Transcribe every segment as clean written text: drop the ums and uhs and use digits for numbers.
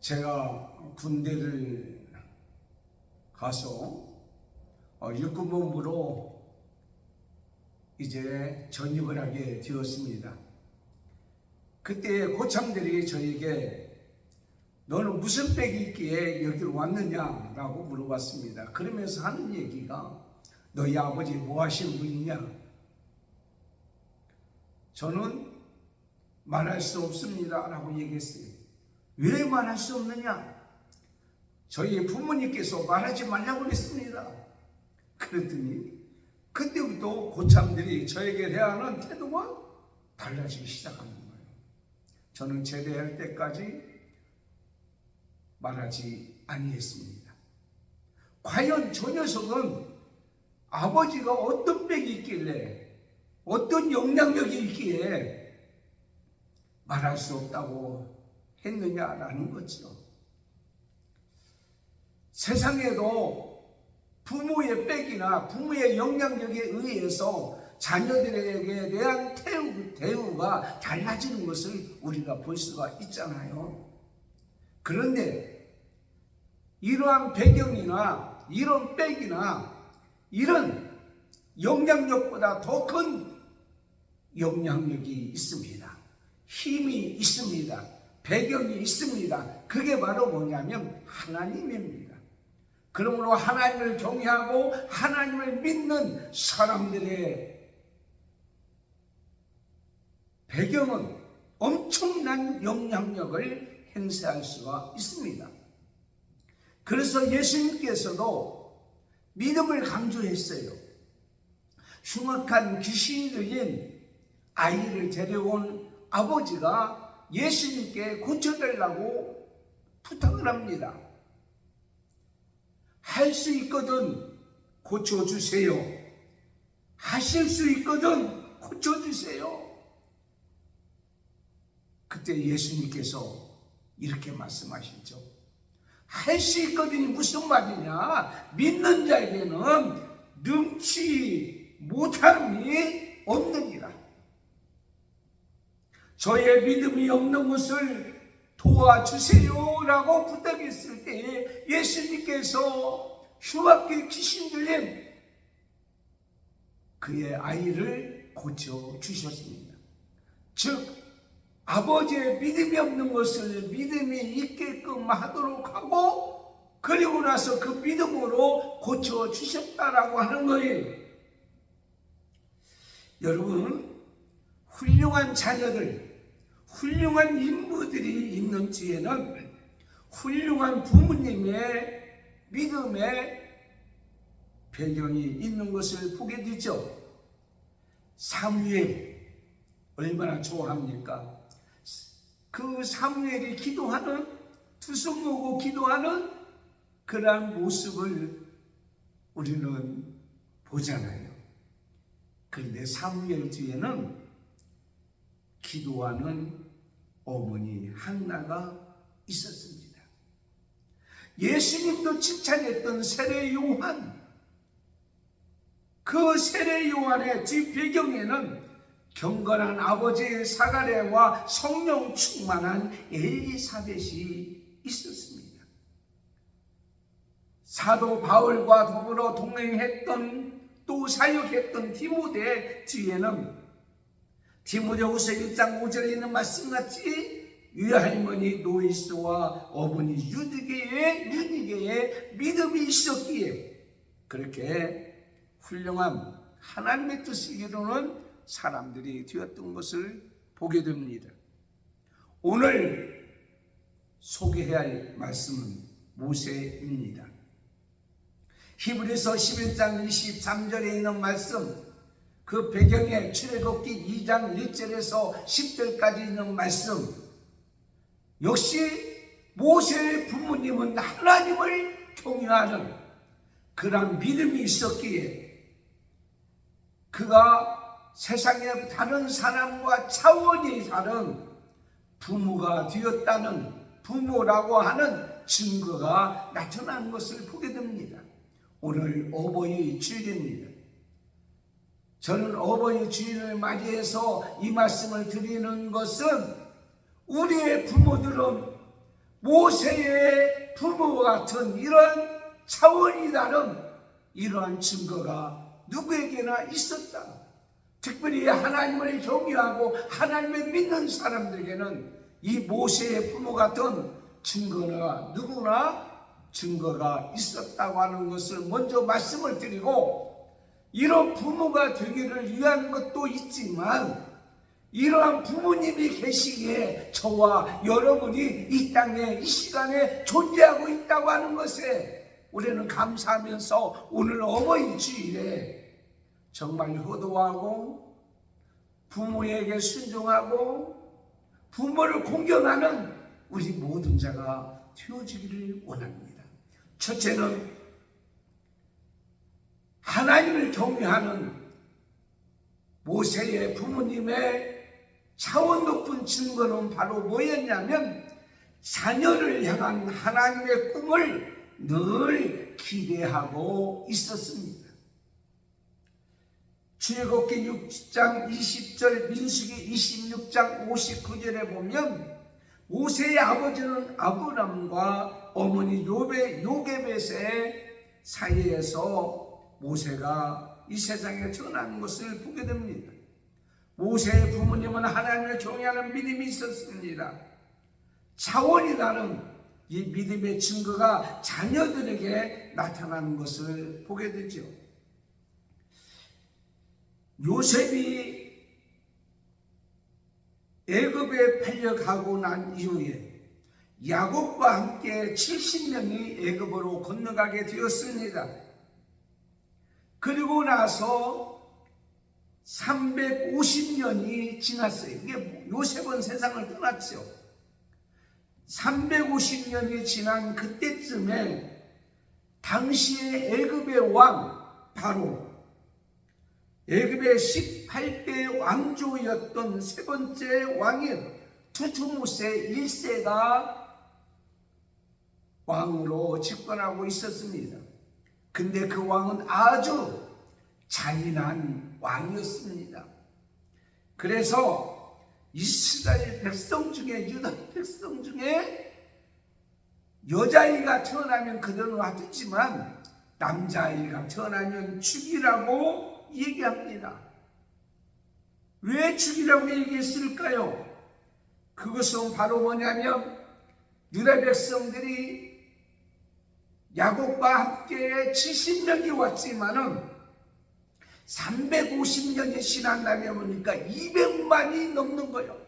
제가 군대를 가서 육군본부로 이제 전입을 하게 되었습니다. 그때 고참들이 저에게 너는 무슨 빽이 있기에 여기로 왔느냐라고 물어봤습니다. 그러면서 하는 얘기가 너희 아버지 뭐 하시는 분이냐? 저는 말할 수 없습니다 라고 얘기했어요. 왜 말할 수 없느냐? 저희 부모님께서 말하지 말라고 그랬습니다. 그랬더니 그때부터 고참들이 저에게 대하는 태도가 달라지기 시작하는 거예요. 저는 제대할 때까지 말하지 아니했습니다. 과연 저 녀석은 아버지가 어떤 빽이 있길래, 어떤 영향력이 있기에 말할 수 없다고 했느냐라는 거죠. 세상에도 부모의 빽이나 부모의 영향력에 의해서 자녀들에게 대한 대우가 달라지는 것을 우리가 볼 수가 있잖아요. 그런데 이러한 배경이나 이런 빽이나 이런 영향력보다 더 큰 영향력이 있습니다. 힘이 있습니다. 배경이 있습니다. 그게 바로 뭐냐면 하나님입니다. 그러므로 하나님을 경외하고 하나님을 믿는 사람들의 배경은 엄청난 영향력을 행사할 수가 있습니다. 그래서 예수님께서도 믿음을 강조했어요. 흉악한 귀신이 들린 아이를 데려온 아버지가 예수님께 고쳐달라고 부탁을 합니다. 할 수 있거든 고쳐주세요. 하실 수 있거든 고쳐주세요. 그때 예수님께서 이렇게 말씀하시죠. 할 수 있거든이 무슨 말이냐? 믿는 자에게는 능치 못함이 없느니라. 저의 믿음이 없는 것을 도와주세요라고 부탁했을 때 예수님께서 흉악한 귀신 들린 그의 아이를 고쳐주셨습니다. 즉 아버지의 믿음이 없는 것을 믿음이 있게끔 하도록 하고 그리고 나서 그 믿음으로 고쳐주셨다라고 하는 거예요. 여러분, 훌륭한 자녀들, 훌륭한 인부들이 있는 뒤에는 훌륭한 부모님의 믿음의 배경이 있는 것을 보게 되죠. 사무엘 얼마나 좋아합니까? 그 사무엘이 기도하는, 두 손 모으고 기도하는 그러한 모습을 우리는 보잖아요. 그런데 사무엘 뒤에는 기도하는 어머니 한나가 있었습니다. 예수님도 칭찬했던 세례 요한, 그 세례 요한의 뒷배경에는 경건한 아버지의 사가랴와 성령 충만한 엘리사벳이 있었습니다. 사도 바울과 더불어 동행했던 또 사역했던 디모데 뒤에는 디모데후서 1장 5절에 있는 말씀같이 위할머니 노이스와 어머니 유니게의 믿음이 있었기에 그렇게 훌륭한 하나님의 뜻을 이루는 사람들이 되었던 것을 보게 됩니다. 오늘 소개해야 할 말씀은 모세입니다. 히브리서 11장 23절에 있는 말씀, 그 배경에 출애굽기 2장 1절에서 10절까지 있는 말씀, 역시 모세의 부모님은 하나님을 경외하는 그런 믿음이 있었기에 그가 세상의 다른 사람과 차원이 다른 부모가 되었다는, 부모라고 하는 증거가 나타난 것을 보게 됩니다. 오늘 어버이 주일입니다. 저는 어버이 주일을 맞이해서 이 말씀을 드리는 것은 우리의 부모들은 모세의 부모와 같은 이런 차원이 다른 이러한 증거가 누구에게나 있었다. 특별히 하나님을 경외하고 하나님을 믿는 사람들에게는 이 모세의 부모 같은 증거가 누구나 증거가 있었다고 하는 것을 먼저 말씀을 드리고, 이런 부모가 되기를 위한 것도 있지만 이러한 부모님이 계시기에 저와 여러분이 이 땅에 이 시간에 존재하고 있다고 하는 것에 우리는 감사하면서 오늘 어머니 주일에 정말 효도하고 부모에게 순종하고 부모를 공경하는 우리 모든 자가 되어지기를 원합니다. 첫째는 하나님을 경외하는 모세의 부모님의 차원 높은 증거는 바로 뭐였냐면 자녀를 향한 하나님의 꿈을 늘 기대하고 있었습니다. 출애굽기 6장 20절, 민수기 26장 59절에 보면 모세의 아버지는 아브람과 어머니 요게벳의 사이에서 모세가 이 세상에 태어난 것을 보게 됩니다. 모세의 부모님은 하나님을 경외하는 믿음이 있었습니다. 차원이 다른 이 믿음의 증거가 자녀들에게 나타나는 것을 보게 되죠. 요셉이 애굽에 팔려가고 난 이후에 야곱과 함께 70명이 애굽으로 건너가게 되었습니다. 그리고 나서 350년이 지났어요. 이게 요셉은 세상을 떠났죠. 350년이 지난 그때쯤에 당시의 애굽의 왕, 바로 애굽의 18대 왕조였던 세 번째 왕인 투투모세 1세가 왕으로 집권하고 있었습니다. 근데 그 왕은 아주 잔인한 왕이었습니다. 그래서 이스라엘 백성 중에, 유다 백성 중에 여자아이가 태어나면 그대로 놔두지만 남자아이가 태어나면 죽이라고 얘기합니다. 왜 죽이라고 얘기했을까요? 그것은 바로 뭐냐면 유다 백성들이 야곱과 함께 70명이 왔지만은 350년이 지난다면 보니까 200만이 넘는 거예요.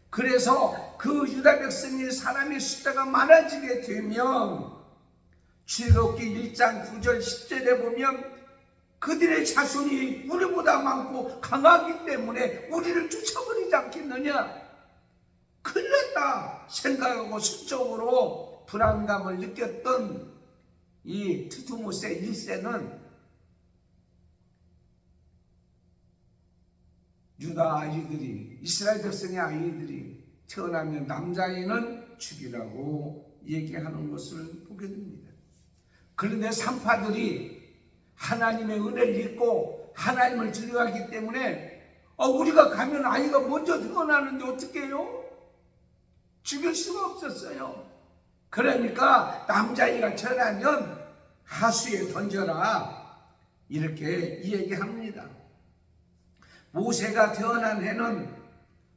그래서 그 유다 백성의 사람의 숫자가 많아지게 되면 출애굽기 1장 9절 10절에 보면 그들의 자손이 우리보다 많고 강하기 때문에 우리를 쫓아버리지 않겠느냐, 큰일 났다 생각하고 수적으로 불안감을 느꼈던 이 투투모세 1세는 유다 아이들이, 이스라엘 백성의 아이들이 태어나면 남자아이는 죽이라고 얘기하는 것을 보게 됩니다. 그런데 산파들이 하나님의 은혜를 잊고 하나님을 두려워하기 때문에 우리가 가면 아이가 먼저 태어나는데 어떻게 해요? 죽일 수가 없었어요. 그러니까 남자아이가 태어나면 하수에 던져라, 이렇게 얘기합니다. 모세가 태어난 해는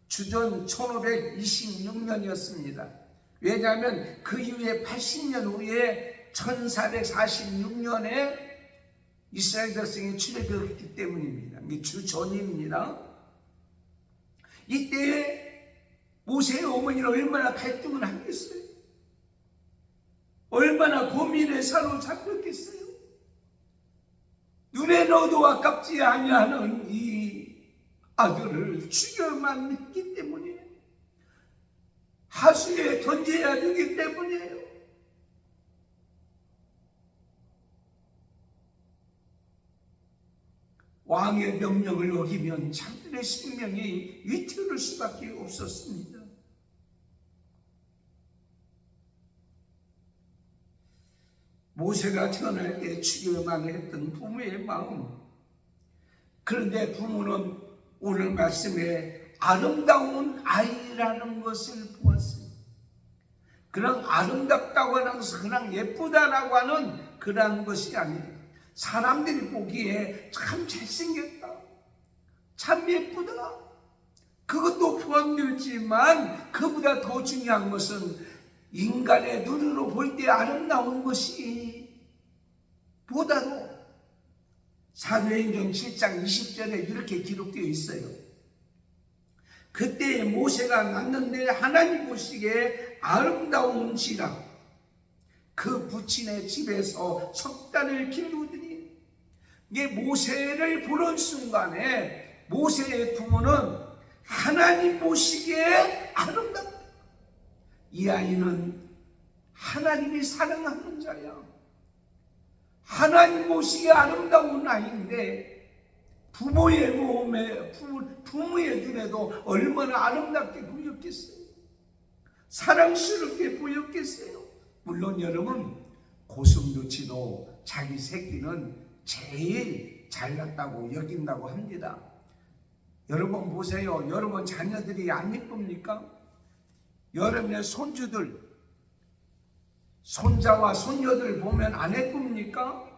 주전 1526년이었습니다. 왜냐하면 그 이후에 80년 후에 1446년에 이스라엘 백성이 출애굽했기 때문입니다. 이게 주전입니다. 이때 모세의 어머니는 얼마나 갈등을 하겠어요? 얼마나 고민에 사로잡혔겠어요? 눈에 넣어도 아깝지 아니하는 이 아들을 죽여만 했기 때문이에요. 하수에 던져야 되기 때문이에요. 왕의 명령을 어기면 자들의 생명이 위태로울 수밖에 없었습니다. 모세가 태어날 때 죽여만 했던 부모의 마음, 그런데 부모는 오늘 말씀에 아름다운 아이라는 것을 보았어요. 그냥 아름답다고 하는 것은 그냥 예쁘다라고 하는 그런 것이 아니에요. 사람들이 보기에 참 잘생겼다, 참 예쁘다, 그것도 포함되지만 그보다 더 중요한 것은 인간의 눈으로 볼 때 아름다운 것이 보다도 사도행전 7장 20절에 이렇게 기록되어 있어요. 그때 모세가 났는데 하나님 보시기에 아름다운지라 그 부친의 집에서 석 달을 기르더니, 이게 모세를 보는 순간에 모세의 부모는 하나님 보시기에 아름답다. 이 아이는 하나님이 사랑하는 자야. 하나님 보시기에 아름다운 아이인데 부모의 몸에, 부모의 눈에도 얼마나 아름답게 보였겠어요? 사랑스럽게 보였겠어요? 물론 여러분, 고슴도치도 자기 새끼는 제일 잘났다고 여긴다고 합니다. 여러분 보세요. 여러분 자녀들이 안 예쁩니까? 여러분의 손주들, 손자와 손녀들 보면 안 예쁩니까?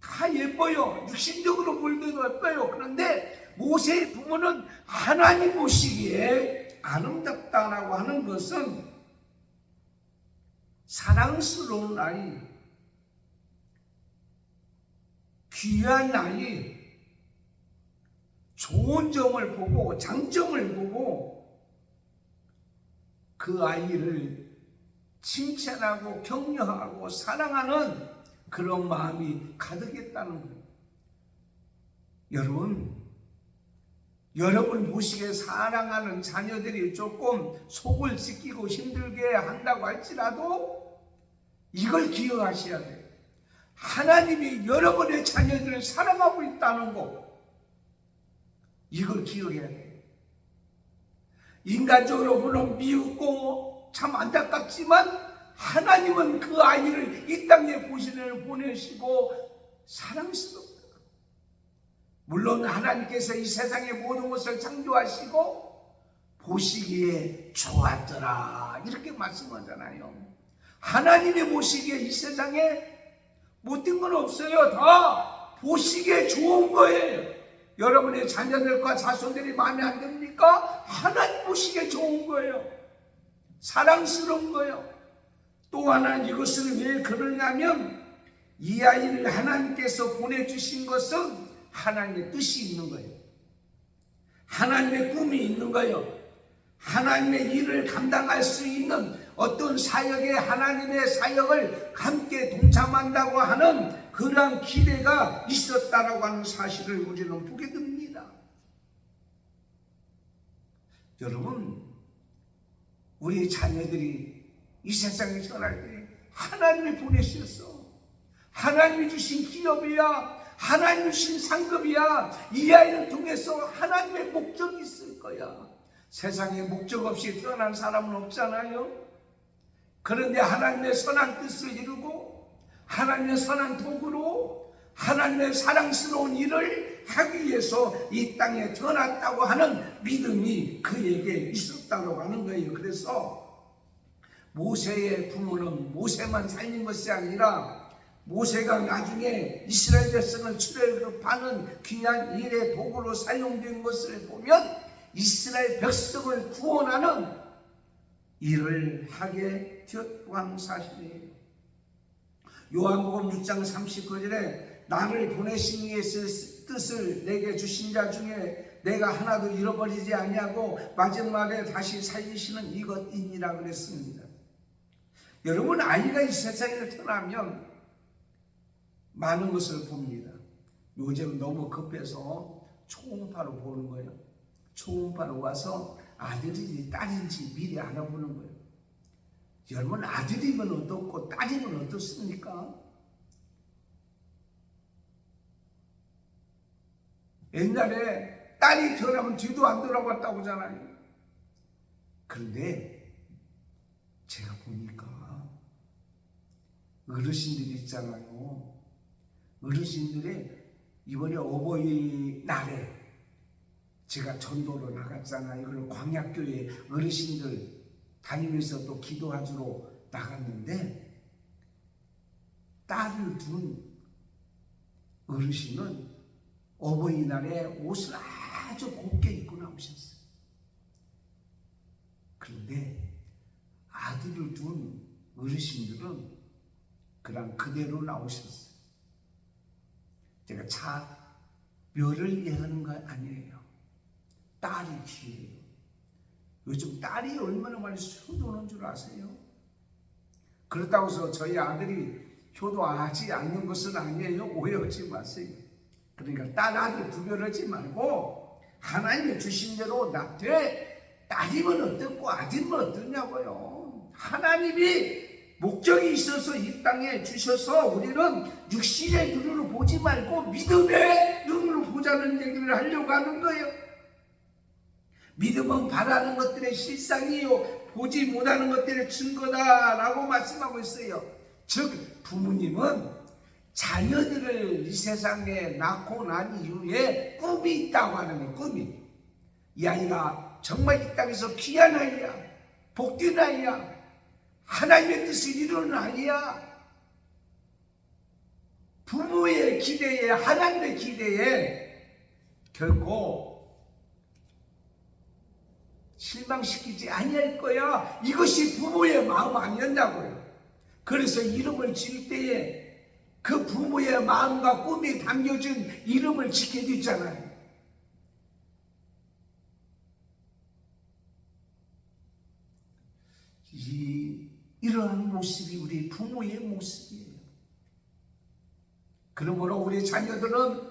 다 예뻐요. 육신적으로 볼 때도 예뻐요. 그런데 모세의 부모는 하나님 보시기에 아름답다라고 하는 것은 사랑스러운 아이, 귀한 아이, 좋은 점을 보고 장점을 보고 그 아이를 칭찬하고 격려하고 사랑하는 그런 마음이 가득했다는 거예요. 여러분 보시기에 사랑하는 자녀들이 조금 속을 찢기고 힘들게 한다고 할지라도 이걸 기억하셔야 돼요. 하나님이 여러분의 자녀들을 사랑하고 있다는 거, 이걸 기억해야 돼요. 인간적으로 보면 미웃고 참 안타깝지만 하나님은 그 아이를 이 땅에 보내시고 사랑스럽다. 물론 하나님께서 이 세상의 모든 것을 창조하시고 보시기에 좋았더라 이렇게 말씀하잖아요. 하나님이 보시기에 이 세상에 못된 건 없어요. 다 보시기에 좋은 거예요. 여러분의 자녀들과 자손들이 마음에 안 듭니까? 하나님 보시기에 좋은 거예요. 사랑스러운 거예요. 또 하나 이것을 왜 그러냐면 이 아이를 하나님께서 보내주신 것은 하나님의 뜻이 있는 거예요. 하나님의 꿈이 있는 거예요. 하나님의 일을 감당할 수 있는 어떤 사역에 하나님의 사역을 함께 동참한다고 하는 그러한 기대가 있었다라고 하는 사실을 우리는 보게 됩니다. 여러분, 우리 자녀들이 이 세상에 태어날 때 하나님이 보내셨어. 하나님이 주신 기업이야, 하나님이 주신 상급이야. 이 아이를 통해서 하나님의 목적이 있을 거야. 세상에 목적 없이 태어난 사람은 없잖아요. 그런데 하나님의 선한 뜻을 이루고 하나님의 선한 도구로 하나님의 사랑스러운 일을 하기 위해서 이 땅에 태어났다고 하는 믿음이 그에게 있었다고 하는 거예요. 그래서 모세의 부모는 모세만 살린 것이 아니라 모세가 나중에 이스라엘 백성을 출애굽하는 귀한 일의 도구로 사용된 것을 보면 이스라엘 백성을 구원하는 일을 하게 되었다고 하는 사실이에요. 요한복음 6장 39절에 나를 보내신 이의 뜻을 내게 주신 자 중에 내가 하나도 잃어버리지 아니하고 마지막에 다시 살리시는 이것이니라 그랬습니다. 여러분, 아이가 이 세상에 태어나면 많은 것을 봅니다. 요즘 너무 급해서 초음파로 보는 거예요. 초음파로 와서 아들인지 딸인지 미리 알아보는 거예요. 여러분, 아들이면 어떻고 딸이면 어떻습니까? 옛날에 딸이 태어나면 뒤도 안 돌아봤다고 하잖아요. 그런데 제가 보니까 어르신들이 있잖아요. 어르신들이 이번에 어버이날에 제가 전도로 나갔잖아요. 그리고 광약교회 어르신들 다니면서 또 기도하주러 나갔는데 딸을 둔 어르신은 어버이날에 옷을 아주 곱게 입고 나오셨어요. 그런데 아들을 둔 어르신들은 그냥 그대로 나오셨어요. 제가 차별을 예하는 거 아니에요. 딸이 귀해요. 요즘 딸이 얼마나 많이 효도하는 줄 아세요? 그렇다고 해서 저희 아들이 효도하지 않는 것은 아니에요. 오해하지 마세요. 그러니까 딸 아들 구별하지 말고 하나님이 주신 대로 낳되 딸이면 어떻고 아들이면 어떠냐고요. 하나님이 목적이 있어서 이 땅에 주셔서 우리는 육신의 눈으로 보지 말고 믿음의 눈으로 보자는 얘기를 하려고 하는 거예요. 믿음은 바라는 것들의 실상이요 보지 못하는 것들의 증거다라고 말씀하고 있어요. 즉 부모님은 자녀들을 이 세상에 낳고 난 이후에 꿈이 있다고 하는 거예요. 꿈이. 이 아이가 정말 이 땅에서 귀한 아이야, 복된 아이야, 하나님의 뜻을 이루는 아이야. 부모의 기대에, 하나님의 기대에 결코 실망시키지 아니할 거야. 이것이 부모의 마음 아니었냐고요. 그래서 이름을 지을 때에 그 부모의 마음과 꿈이 담겨진 이름을 짓게 되잖아요. 이러한 모습이 우리 부모의 모습이에요. 그러므로 우리 자녀들은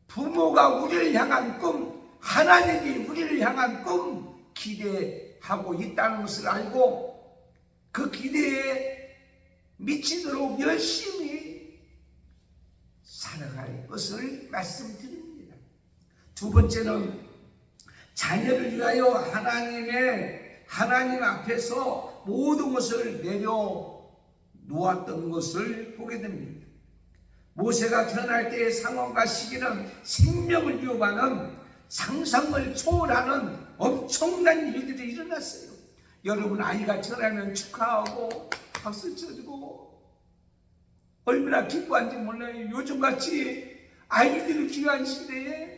부모가 우리를 향한 꿈, 하나님이 우리를 향한 꿈 기대하고 있다는 것을 알고 그 기대에 미치도록 열심히 살아갈 것을 말씀드립니다. 두 번째는 자녀를 위하여 하나님 앞에서 모든 것을 내려놓았던 것을 보게 됩니다. 모세가 태어날 때의 상황과 시기는 생명을 위협하는 상상을 초월하는 엄청난 일들이 일어났어요. 여러분 아이가 태어나면 축하하고 박수 쳐주고 얼마나 기뻐한지 몰라요. 요즘같이 아이들이 귀한 시대에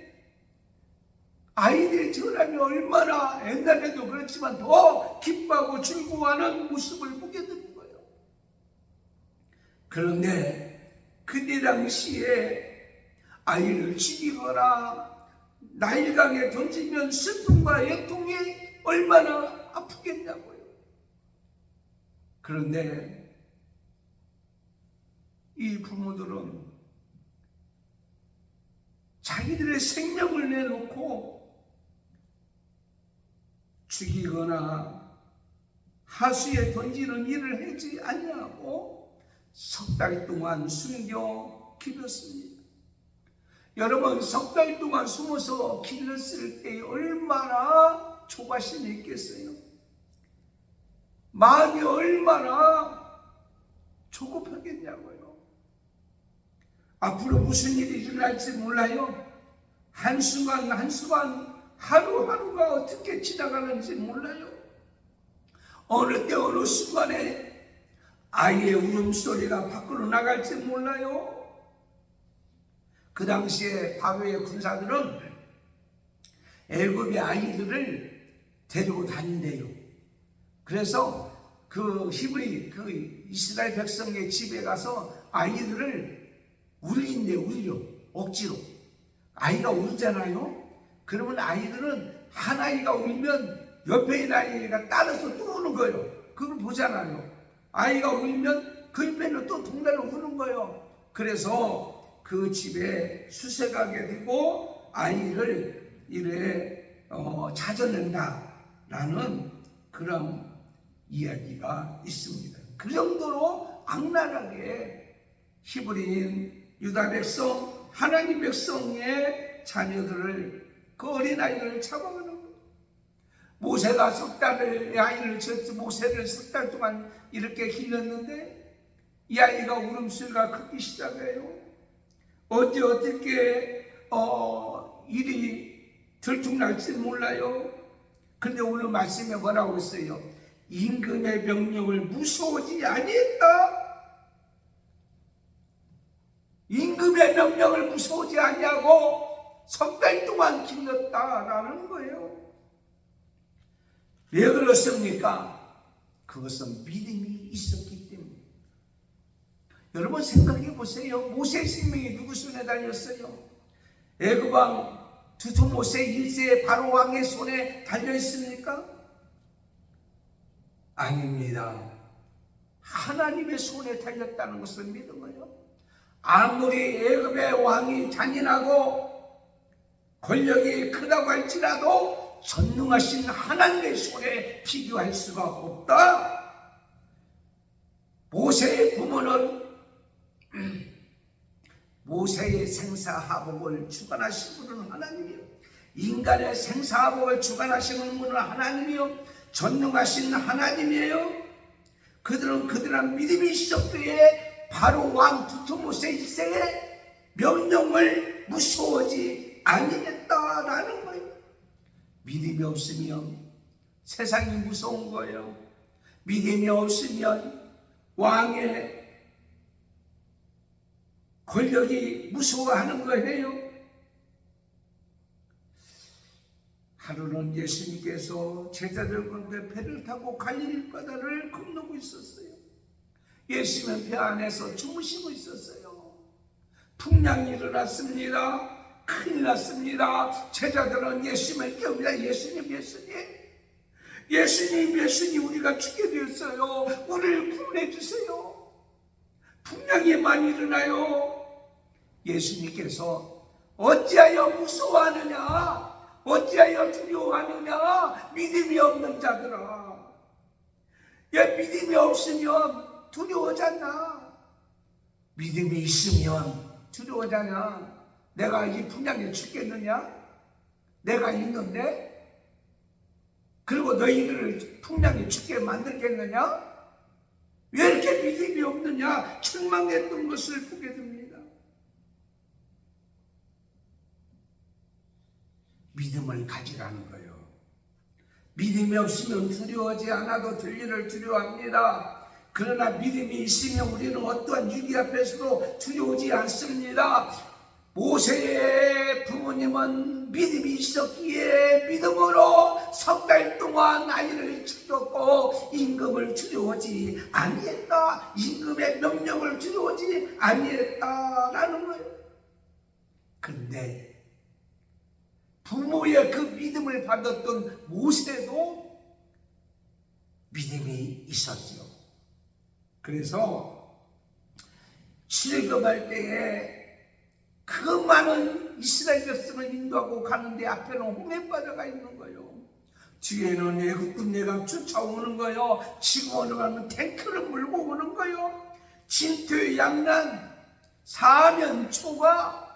아이들이 태어나면 얼마나 옛날에도 그렇지만 더 기뻐하고 즐거워하는 모습을 보게 되는 거예요. 그런데 그때 당시에 아이를 죽이거나 나일강에 던지면 슬픔과 애통이 얼마나 아프겠냐고요. 그런데 이 부모들은 자기들의 생명을 내놓고 죽이거나 하수에 던지는 일을 하지 아니하고 석 달 동안 숨겨 기렸습니다. 여러분 석 달 동안 숨어서 기렸을 때 얼마나 조바심이 있겠어요? 마음이 얼마나 조급하겠냐고요. 앞으로 무슨 일이 일어날지 몰라요. 한순간 하루하루가 어떻게 지나가는지 몰라요. 어느 때 어느 순간에 아이의 울음소리가 밖으로 나갈지 몰라요. 그 당시에 바로의 군사들은 애굽의 아이들을 데리고 다닌대요. 그래서 그 히브리 이스라엘 백성의 집에 가서 아이들을 울려 억지로. 아이가 울잖아요. 그러면 아이들은 한 아이가 울면 옆에 있는 아이가 따라서 또 우는 거예요. 그걸 보잖아요. 아이가 울면 그 옆에는 또 동네로 우는 거예요. 그래서 그 집에 수색하게 되고 아이를 이래 찾아낸다라는 그런 이야기가 있습니다. 그 정도로 악랄하게 히브리인 유다 백성, 하나님 백성의 자녀들을 그 어린아이를 잡아가는 거예요. 모세가 모세를 석 달 동안 이렇게 길렀는데 이 아이가 울음소리가 크기 시작해요. 언제 어떻게 일이 들쭉날지 몰라요. 근데 오늘 말씀에 뭐라고 했어요? 임금의 명령을 무서워하지 아니했다. 임금의 명령을 무서워하지 아니하고 석 달 동안 길렀다라는 거예요. 왜 그렇습니까? 그것은 믿음이 있었기 때문에. 여러분 생각해 보세요. 모세의 생명이 누구 손에 달렸어요? 애굽왕 두토모세 1세 바로 왕의 손에 달려 있습니까? 아닙니다. 하나님의 손에 달렸다는 것을 믿어요. 아무리 애굽의 왕이 잔인하고 권력이 크다고 할지라도 전능하신 하나님의 손에 비교할 수가 없다. 모세의 부모는 모세의 생사하복을 주관하신 분은 하나님이요, 인간의 생사하복을 주관하시는 분은 하나님이요, 전능하신 하나님이에요. 그들은 그들한 믿음이 있었기에 바로 왕 두토모세 1세의 명령을 무서워하지 아니겠다라는 거예요. 믿음이 없으면 세상이 무서운 거예요. 믿음이 없으면 왕의 권력이 무서워하는 거예요. 하루는 예수님께서 제자들 가운데 배를 타고 갈릴리 바다를 건너고 있었어요. 예수님은 배 안에서 주무시고 있었어요. 풍랑이 일어났습니다. 큰일 났습니다. 제자들은 예수님을 깨웁니다. 예수님, 우리가 죽게 되었어요. 우리를 구원해 주세요. 풍랑이 많이 일어나요. 예수님께서 어찌하여 무서워하느냐, 어찌하여 두려워하느냐, 믿음이 없는 자들아. 믿음이 없으면 두려워하잖아. 믿음이 있으면 두려워하잖아. 내가 이 풍랑에 죽겠느냐? 내가 있는데? 그리고 너희들을 풍랑에 죽게 만들겠느냐? 왜 이렇게 믿음이 없느냐? 책망했던 것을 보게 됩니다. 믿음을 가지라는 거예요. 믿음이 없으면 두려워하지 않아도 될 일을 두려워합니다. 그러나 믿음이 있으면 우리는 어떠한 위기 앞에서도 두려워하지 않습니다. 모세의 부모님은 믿음이 있었기에 믿음으로 석 달 동안 아이를 지켰고 임금을 두려워하지 아니했다. 임금의 명령을 두려워하지 아니했다라는 거예요. 그런데 부모의 그 믿음을 받았던 모세도 믿음이 있었죠. 그래서 출애굽할 때에 그 많은 이스라엘 백성을 인도하고 가는데 앞에는 홍해바다가 있는 거예요. 뒤에는 애굽 군대가 쫓아오는 거예요. 지금 올라가면 탱크를 몰고 오는 거예요. 진퇴양난 사면초가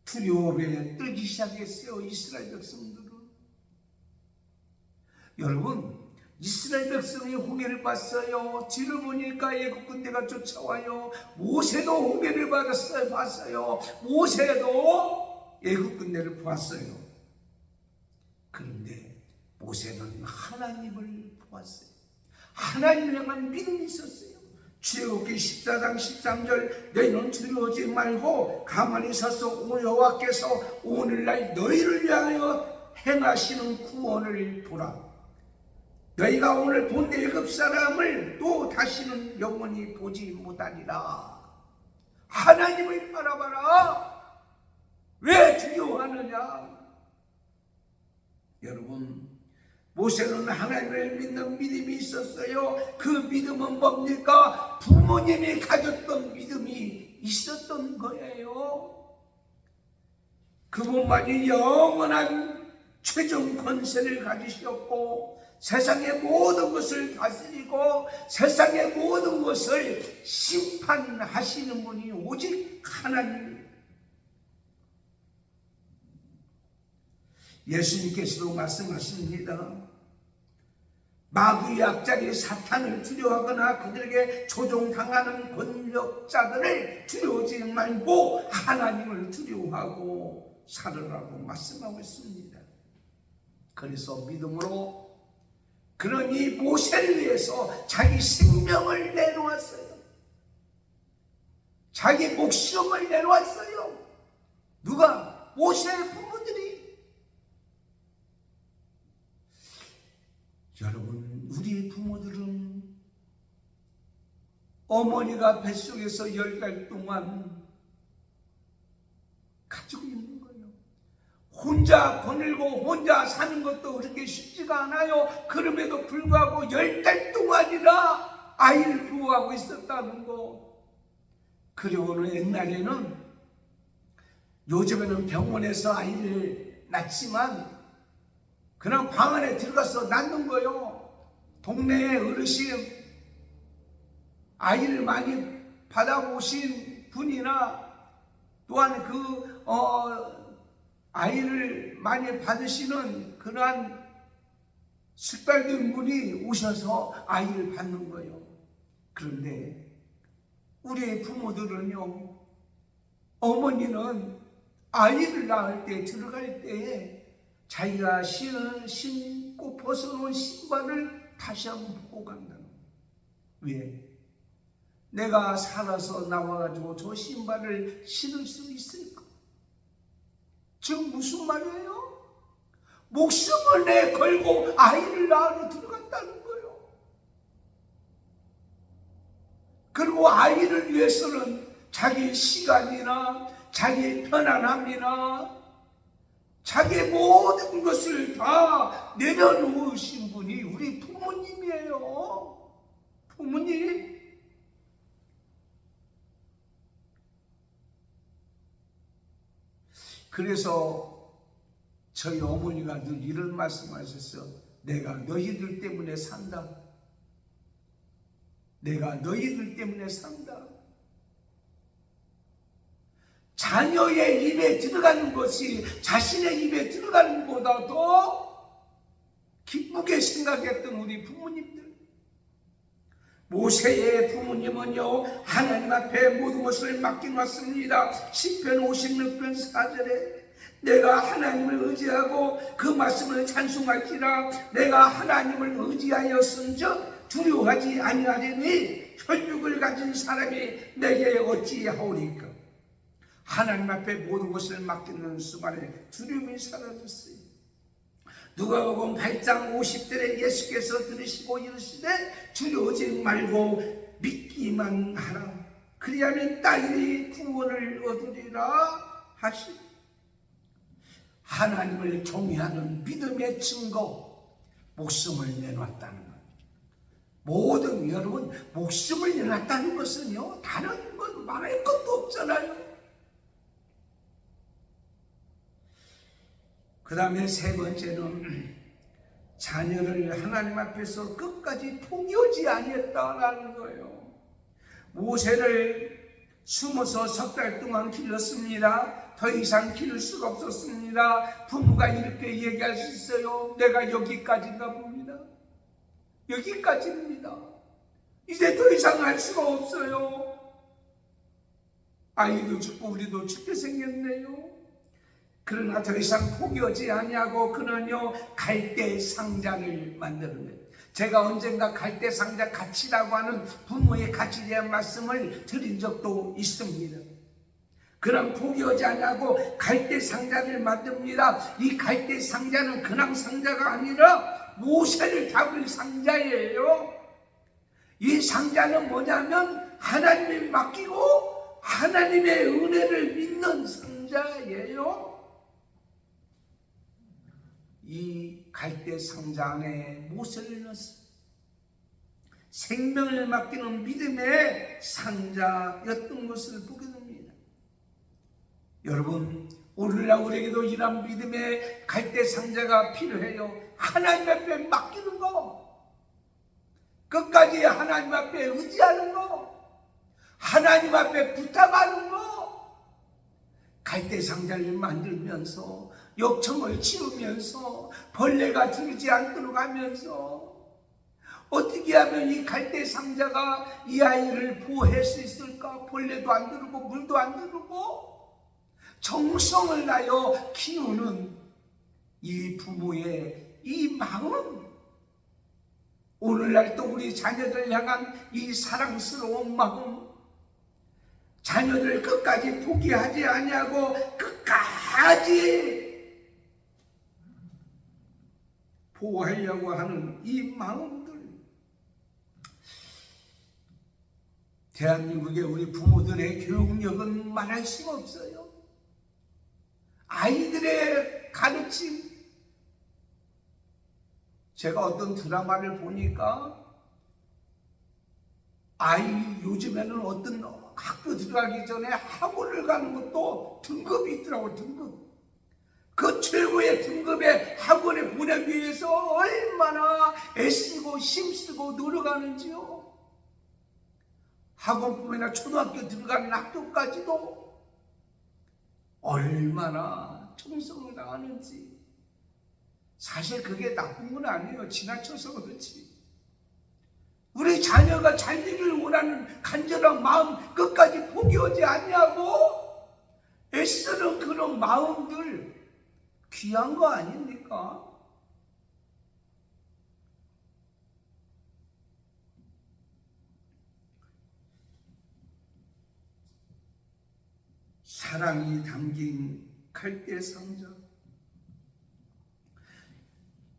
두려움에 떨기 시작했어요. 이스라엘 백성들은. 여러분, 이스라엘 백성이 홍해를 봤어요. 뒤를 보니까 애굽 군대가 쫓아와요. 모세도 홍해를 봤어요. 모세도 애굽 군대를 보았어요. 그런데 모세는 하나님을 보았어요. 하나님을 향한 믿음이 있었어요. 출애굽기 14장 13절 너희는 두려워하지 말고 가만히 서서 여호와께서 오늘날 너희를 위하여 행하시는 구원을 보라. 너희가 오늘 본 애굽 사람을 또 다시는 영원히 보지 못하리라. 하나님을 바라봐라. 왜 두려워하느냐? 여러분, 모세는 하나님을 믿는 믿음이 있었어요. 그 믿음은 뭡니까? 부모님이 가졌던 믿음이 있었던 거예요. 그분만이 영원한 최종 권세를 가지셨고 세상의 모든 것을 다스리고 세상의 모든 것을 심판하시는 분이 오직 하나님입니다. 예수님께서도 말씀하십니다. 마귀의 약자리 사탄을 두려워하거나 그들에게 조종당하는 권력자들을 두려워하지 말고 하나님을 두려워하고 살으라고 말씀하고 있습니다. 그래서 믿음으로 그러니 모세를 위해서 자기 생명을 내놓았어요. 자기 목숨을 내놓았어요. 누가? 모세의 부모들이. 여러분, 우리의 부모들은 어머니가 뱃속에서 10달 동안 가지고 있는 거예요. 혼자 거닐고 혼자 사는 것도 그렇게 쉽지가 않아요. 그럼에도 불구하고 10달 동안이나 아이를 보호하고 있었다는 거. 그리고는 옛날에는, 요즘에는 병원에서 아이를 낳지만 그냥 방 안에 들어가서 낳는 거예요. 동네에 어르신, 아이를 많이 받아보신 분이나 또한 아이를 많이 받으시는 그러한 숙달된 분이 오셔서 아이를 받는 거예요. 그런데 우리의 부모들은요, 어머니는 아이를 낳을 때, 들어갈 때에 자기가 신고 벗어놓은 신발을 다시 한번 벗고 간다는 거예요. 왜? 내가 살아서 나와가지고 저 신발을 신을 수 있을까? 지금 무슨 말이에요? 목숨을 내 걸고 아이를 낳으러 들어갔다는 거예요. 그리고 아이를 위해서는 자기 시간이나 자기 편안함이나 자기 모든 것을 다 내려놓으신 분이 우리 부모님이에요. 부모님. 그래서 저희 어머니가 늘 이런 말씀하셨어요. 내가 너희들 때문에 산다. 내가 너희들 때문에 산다. 자녀의 입에 들어가는 것이 자신의 입에 들어가는 것보다 더 기쁘게 생각했던 우리 부모님들. 모세의 부모님은요, 하나님 앞에 모든 것을 맡겨놨습니다. 시편 56편 4절에 내가 하나님을 의지하고 그 말씀을 찬송할지라. 내가 하나님을 의지하였은즉 두려워하지 아니하리니 혈육을 가진 사람이 내게 어찌하오리까. 하나님 앞에 모든 것을 맡기는 순간에 두려움이 사라졌어요. 누가복음 8장 50절에 예수께서 들으시고 이르시되 두려워하지 말고 믿기만 하라. 그리하면 딸이 구원을 얻으리라 하시니, 하나님을 경외하는 믿음의 증거, 목숨을 내놨다는 것. 모든, 여러분, 목숨을 내놨다는 것은요, 다른 건 말할 것도 없잖아요. 그 다음에 세 번째는 자녀를 하나님 앞에서 끝까지 포기하지 아니했다라는 거예요. 모세를 숨어서 3달 동안 길렀습니다. 더 이상 기를 수가 없었습니다. 부모가 이렇게 얘기할 수 있어요. 내가 여기까지인가 봅니다. 여기까지입니다. 이제 더 이상 할 수가 없어요. 아이도 죽고 우리도 죽게 생겼네요. 그러나 더 이상 포기하지 아니하고 그는요, 갈대 상자를 만드는. 제가 언젠가 갈대 상자 가치라고 하는 부모의 가치에 대한 말씀을 드린 적도 있습니다. 그럼 포기하지 아니하고 갈대 상자를 만듭니다. 이 갈대 상자는 그냥 상자가 아니라 모세를 잡을 상자예요. 이 상자는 뭐냐면 하나님을 맡기고 하나님의 은혜를 믿는 상자예요. 이 갈대 상자 안에 모세를 넣었어요. 생명을 맡기는 믿음의 상자였던 것을 보게 됩니다. 여러분, 오늘날 우리에게도 이런 믿음의 갈대 상자가 필요해요. 하나님 앞에 맡기는 거, 끝까지 하나님 앞에 의지하는 거, 하나님 앞에 부탁하는 거. 갈대 상자를 만들면서 욕청을 치우면서 벌레가 들지 않도록 하면서 어떻게 하면 이 갈대 상자가 이 아이를 보호할 수 있을까? 벌레도 안 들고 물도 안 들고 정성을 다하여 키우는 이 부모의 이 마음, 오늘날 또 우리 자녀들 향한 이 사랑스러운 마음, 자녀들 끝까지 포기하지 아니하고 끝까지 보호하려고 하는 이 마음들, 대한민국의 우리 부모들의 교육력은 말할 수가 없어요. 아이들의 가르침, 제가 어떤 드라마를 보니까 요즘에는 어떤 학교 들어가기 전에 학원을 가는 것도 등급이 있더라고요. 등급. 그 최고의 등급의 학원에 보내기 위해서 얼마나 애쓰고 힘쓰고 노력하는지요. 학원뿐만 아니라 초등학교 들어가는 학교까지도 얼마나 충성을 다하는지. 사실 그게 나쁜 건 아니에요. 지나쳐서 그렇지. 우리 자녀가 잘 되기를 원하는 간절한 마음 끝까지 포기하지 아니하고 애쓰는 그런 마음들 귀한 거 아닙니까? 사랑이 담긴 갈대 상자,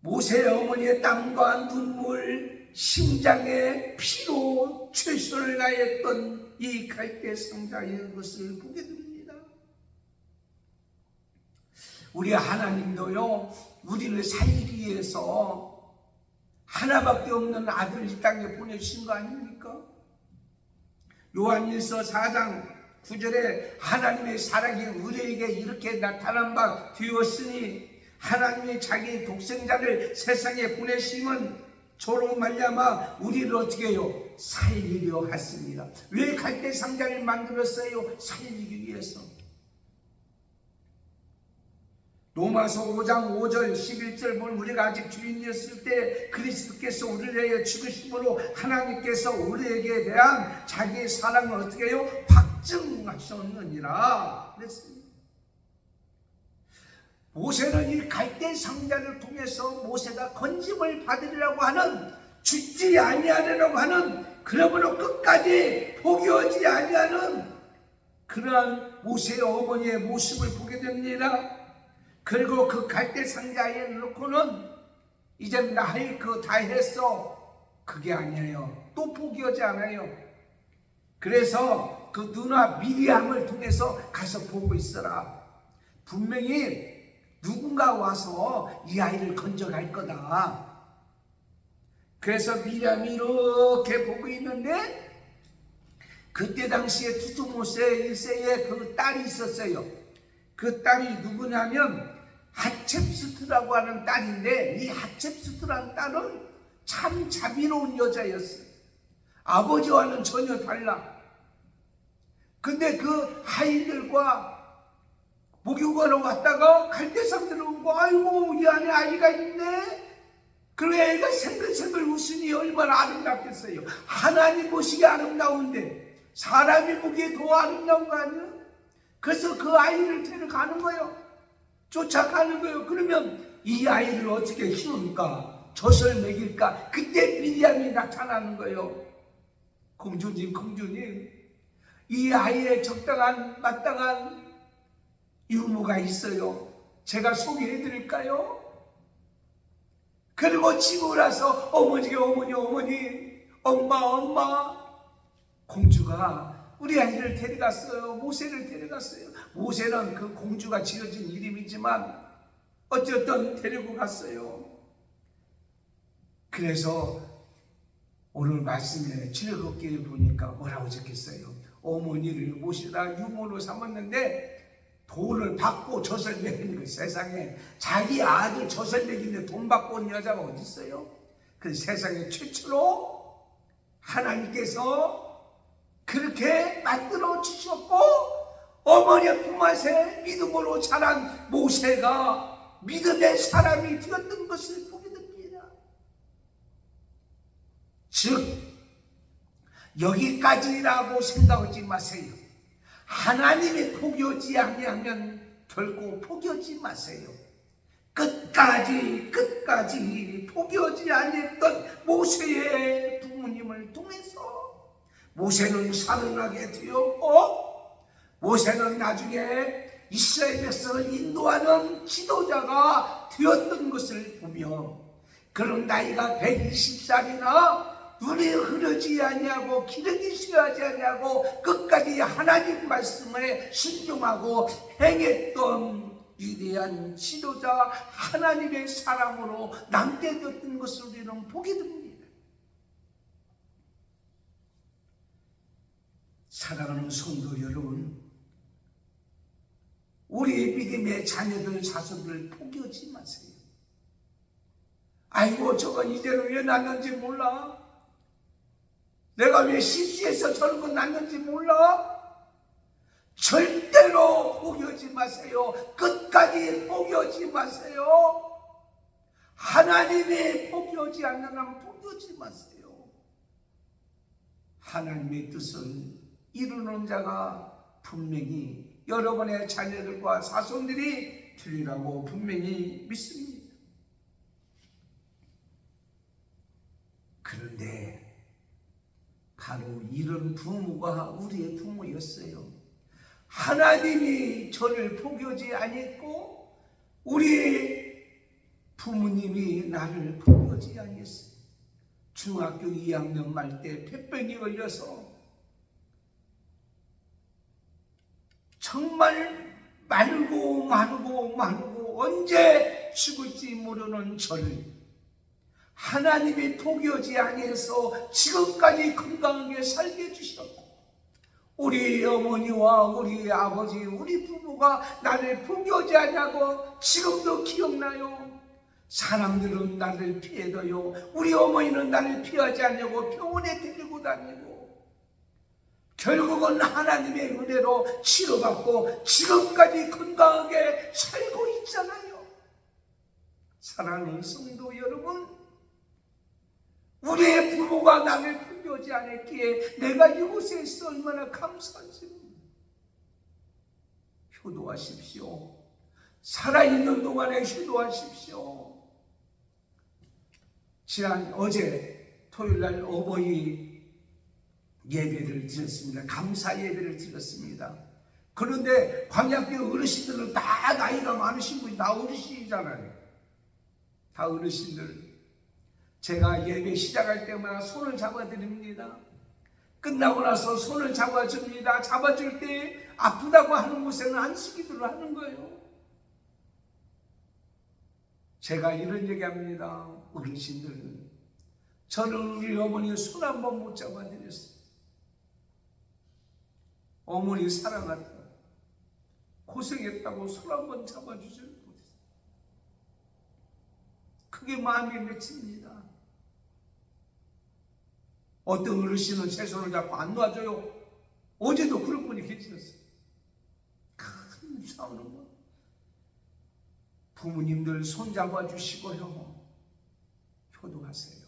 모세의 어머니의 땀과 눈물, 심장의 피로 최선을 다했던 이 갈대 상자의 것을 보게 됩니다. 우리 하나님도요, 우리를 살리기 위해서 하나밖에 없는 아들을 이 땅에 보내주신 거 아닙니까? 요한일서 4장 9절에 하나님의 사랑이 우리에게 이렇게 나타난 바 되었으니 하나님이 자기 독생자를 세상에 보내심은 저로 말미암아 우리를 어떻게 해요? 살리려 하십니다. 왜 갈대 상자를 만들었어요? 살리기 위해서. 로마서 5장 5절 11절 보면 우리가 아직 주인이었을 때 그리스도께서 우리를 위하여 죽으심으로 하나님께서 우리에게 대한 자기의 사랑을 어떻게 해요? 확증하셨느니라 그랬습니다. 모세는 이 갈대 상자를 통해서 모세가 건짐을 받으려고 하는, 죽지 아니하려고 하는, 그러므로 끝까지 포기하지 아니하는 그러한 모세의 어머니의 모습을 보게 됩니다. 그리고 그 갈대 상자에 놓고는 이제 나 할 거 다 했어, 그게 아니에요. 또 포기하지 않아요. 그래서 그 누나 미리암을 통해서 가서 보고 있어라. 분명히 누군가 와서 이 아이를 건져갈 거다. 그래서 미리암이 이렇게 보고 있는데 그때 당시에 두두모세 1세에 그 딸이 있었어요. 그 딸이 누구냐면 하첵수트라고 하는 딸인데, 이 하첵수트라는 딸은 참 자비로운 여자였어요. 아버지와는 전혀 달라. 근데 그 아이들과 목욕하러 왔다가 갈대상 들어오고, 아이고 이 안에 아이가 있네. 그리고 애가 생글생글 웃으니 얼마나 아름답겠어요. 하나님 보시기에 아름다운데 사람이 보기에 더 아름다운 거 아니에요? 그래서 그 아이를 데려가는 거예요. 쫓아가는 거예요. 그러면 이 아이를 어떻게 키울까? 젖을 먹일까? 그때 미리암이 나타나는 거예요. 공주님, 이 아이의 적당한 마땅한 유무가 있어요. 제가 소개해 드릴까요? 그리고 집에 와서 어머니, 엄마, 공주가 우리 아이를 데려갔어요. 모세를 데려갔어요. 모세는 그 공주가 지어진 이름이지만 어쨌든 데리고 갔어요. 그래서 오늘 말씀에 즐겁게 보니까 뭐라고 적혔어요? 어머니를 모시다 유모로 삼았는데 돈을 받고 젖을 먹이는 거예요. 세상에 자기 아들 젖을 먹이는데 돈 받고 온 여자가 어디 있어요? 그 세상에 최초로 하나님께서 그렇게 만들어 주셨고, 어머니의 품앗에 믿음으로 자란 모세가 믿음의 사람이 되었던 것을 보게 됩니다. 즉 여기까지라고 생각하지 마세요. 하나님이 포기하지 아니하면 결코 포기하지 마세요. 끝 끝까지 포기하지 아니했던 모세의 부모님을 통해서 모세는 살아나게 되었고, 모세는 나중에 이스라엘 백성을 인도하는 지도자가 되었던 것을 보며, 그런 나이가 120살이나 눈이 흐르지 아니하고 기력이 쇠하지 아니하고 끝까지 하나님 말씀에 순종하고 행했던 위대한 지도자, 하나님의 사람으로 남게 되었던 것을 우리는 보게 됩니다. 사랑하는 성도 여러분, 우리 믿음의 자녀들, 자손들 포기하지 마세요. 아이고, 저건 이대로 왜 났는지 몰라. 내가 왜 실수해서 저런 건 났는지 몰라. 절대로 포기하지 마세요. 끝까지 포기하지 마세요. 하나님이 포기하지 않는 한 포기하지 마세요. 하나님의 뜻을 이루는 자가 분명히 여러분의 자녀들과 자손들이 되리라고 분명히 믿습니다. 그런데 바로 이런 부모가 우리의 부모였어요. 하나님이 저를 포기하지 아니했고 우리 부모님이 나를 포기하지 아니했어요. 중학교 2학년 말 때 폐병이 걸려서 정말 마르고 언제 죽을지 모르는 저를 하나님이 포기하지 아니해서 지금까지 건강하게 살게 해주셨고, 우리 어머니와 우리 아버지, 우리 부모가 나를 포기하지 않냐고 지금도 기억나요. 사람들은 나를 피해도요, 우리 어머니는 나를 피하지 않냐고 병원에 데리고 다니고, 결국은 하나님의 은혜로 치료받고 지금까지 건강하게 살고 있잖아요. 사랑하는 성도 여러분, 우리의 부모가 나를 포기하지 않았기에 내가 이곳에 있어 얼마나 감사한지. 효도하십시오. 살아있는 동안에 효도하십시오. 어제 토요일날 어버이 예배를 드렸습니다. 감사 예배를 드렸습니다. 그런데 광야교 어르신들은 다 나이가 많으신 분이 다 어르신이잖아요. 다 어르신들. 제가 예배 시작할 때마다 손을 잡아드립니다. 끝나고 나서 손을 잡아줍니다. 잡아줄 때 아프다고 하는 곳에는 안수기도를 하는 거예요. 제가 이런 얘기합니다. 어르신들, 저는 우리 어머니 손 한 번 못 잡아드렸어요. 어머니 사랑한다, 고생했다고 손 한 번 잡아주지 못했어요. 그게 마음이 맺힙니다. 어떤 어르신은 제 손을 잡고 안 놔줘요. 어제도 그런 분이 계셨어요. 큰 싸우는 거. 부모님들 손 잡아주시고요, 효도하세요.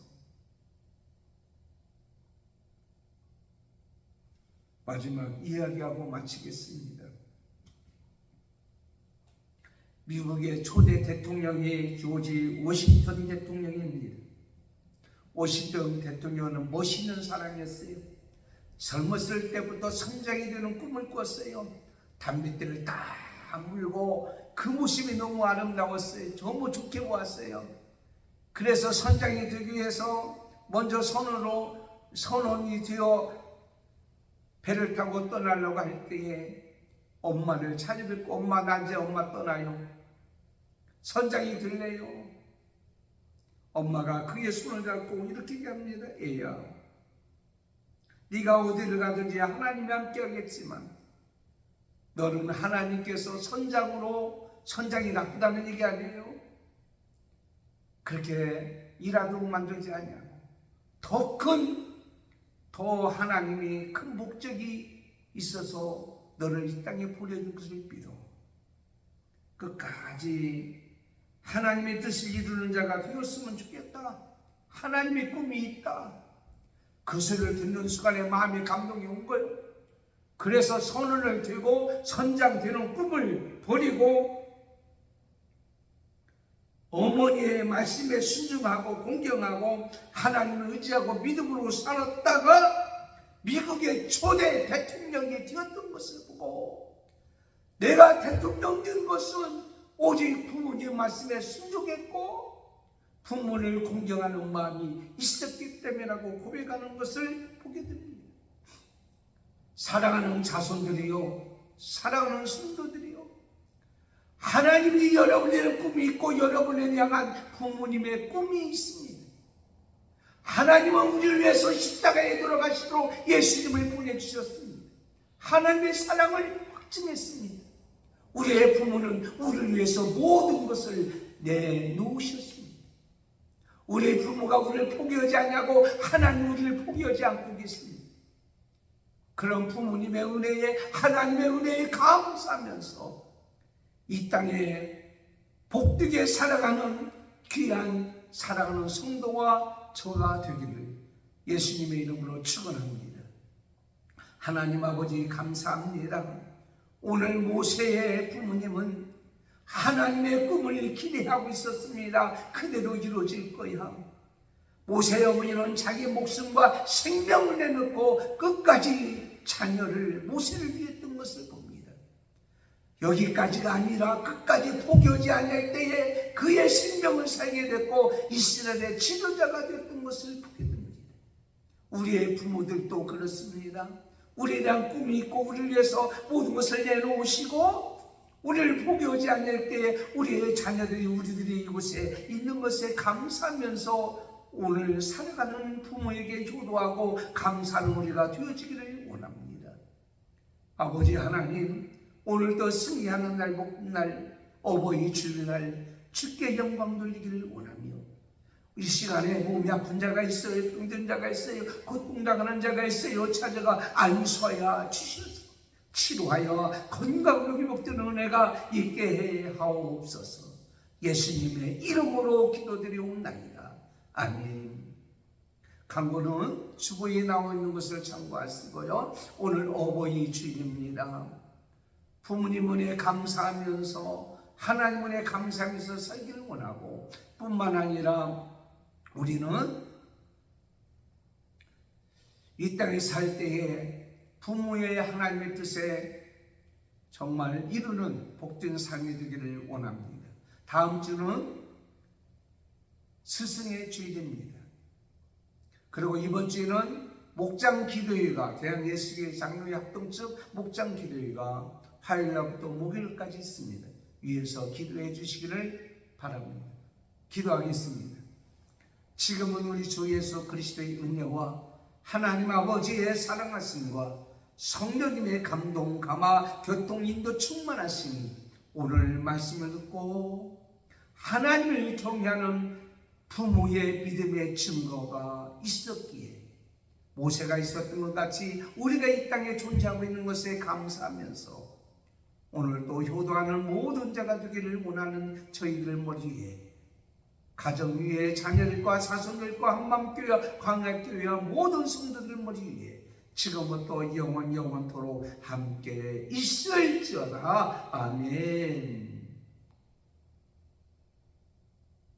마지막 이야기하고 마치겠습니다. 미국의 초대 대통령이 조지 워싱턴 대통령입니다. 워싱턴 대통령은 멋있는 사람이었어요. 젊었을 때부터 선장이 되는 꿈을 꿨어요. 담뱃대를 딱 물고 그 모습이 너무 아름다웠어요. 너무 좋게 보았어요. 그래서 선장이 되기 위해서 먼저 선원이 되어 배를 타고 떠나려고 할 때에 엄마를 찾아뵙고, 엄마 나 이제 엄마 떠나요. 선장이 될래요. 엄마가 그의 손을 잡고 이렇게 얘기합니다. 애야, 네가 어디를 가든지 하나님이 함께 하겠지만 너는 하나님께서 선장이 나쁘다는 얘기 아니에요. 그렇게 일하도록 만들지 않냐고. 더 하나님이 큰 목적이 있어서 너를 이 땅에 보내준 것을 믿어. 끝까지 하나님의 뜻을 이루는 자가 되었으면 좋겠다. 하나님의 꿈이 있다. 그 소리를 듣는 순간에 마음의 감동이 온 거예요. 그래서 선언을 들고 선장 되는 꿈을 버리고 어머니의 말씀에 순종하고 공경하고 하나님을 의지하고 믿음으로 살았다가 미국의 초대 대통령이 되었던 것을 보고 내가 대통령 된 것은 오직 부모님 말씀에 순종했고 부모를 공경하는 마음이 있었기 때문이라고 고백하는 것을 보게 됩니다. 사랑하는 자손들이요, 사랑하는 성도들이요, 하나님이 여러분의 꿈이 있고 여러분을 향한 부모님의 꿈이 있습니다. 하나님은 우리를 위해서 십자가에 돌아가시도록 예수님을 보내주셨습니다. 하나님의 사랑을 확증했습니다. 우리의 부모는 우리를 위해서 모든 것을 내놓으셨습니다. 우리의 부모가 우리를 포기하지 않냐고 하나님 우리를 포기하지 않고 계십니다. 그런 부모님의 은혜에, 하나님의 은혜에 감사하면서 이 땅에 복되게 살아가는 귀한 사랑하는 성도와 저가 되기를 예수님의 이름으로 축원합니다. 하나님 아버지 감사합니다. 오늘 모세의 부모님은 하나님의 꿈을 기대하고 있었습니다. 그대로 이루어질 거야. 모세의 어머니는 자기 목숨과 생명을 내놓고 끝까지 자녀를 모세를 위했던 것을 봅니다. 여기까지가 아니라 끝까지 포기하지 않을 때에 그의 생명을 살게 됐고 이스라엘의 지도자가 됐던 것을 보게 됩니다. 우리의 부모들도 그렇습니다. 우리에 대한 꿈이 있고 우리를 위해서 모든 것을 내놓으시고 우리를 포기하지 않을 때에 우리의 자녀들이 우리들이 이곳에 있는 것에 감사하면서 오늘 살아가는 부모에게 효도하고 감사하는 우리가 되어지기를 원합니다. 아버지 하나님, 오늘도 승리하는 날, 복된 날, 어버이 주일날 주께 영광 돌리기를 원하며 이 시간에 몸이 아픈 자가 있어요, 병든 자가 있어요, 고통당하는 자가 있어요. 찾아가 안수하여 주셔서 치료하여 건강으로 회복되는 은혜가 있게 하옵소서. 예수님의 이름으로 기도드리옵나이다. 아멘. 강구는 주보에 나와 있는 것을 참고하시고요. 오늘 어버이 주일입니다. 부모님 은혜 감사하면서 하나님 은혜 감사하면서 살기를 원하고 뿐만 아니라 우리는 이 땅에 살 때에 부모의 하나님의 뜻에 정말 이루는 복된 삶이 되기를 원합니다. 다음 주는 스승의 주일입니다. 그리고 이번 주에는 목장 기도회가 대한예수교회 장로회 합동 측 목장 기도회가 화요일날부터 목요일까지 있습니다. 위에서 기도해 주시기를 바랍니다. 기도하겠습니다. 지금은 우리 주 예수 그리스도의 은혜와 하나님 아버지의 사랑하심과 성령님의 감동, 감화, 교통, 인도 충만하심이 오늘 말씀을 듣고 하나님을 경외하는 부모의 믿음의 증거가 있었기에 모세가 있었던 것 같이 우리가 이 땅에 존재하고 있는 것에 감사하면서 오늘도 효도하는 모든 자가 되기를 원하는 저희들 머리에 가정 위에 자녀들과 자손들과 한맘교회와 광야교회와 모든 성도들 머리에 지금부터 영원토록 함께 있을지어다. 아멘.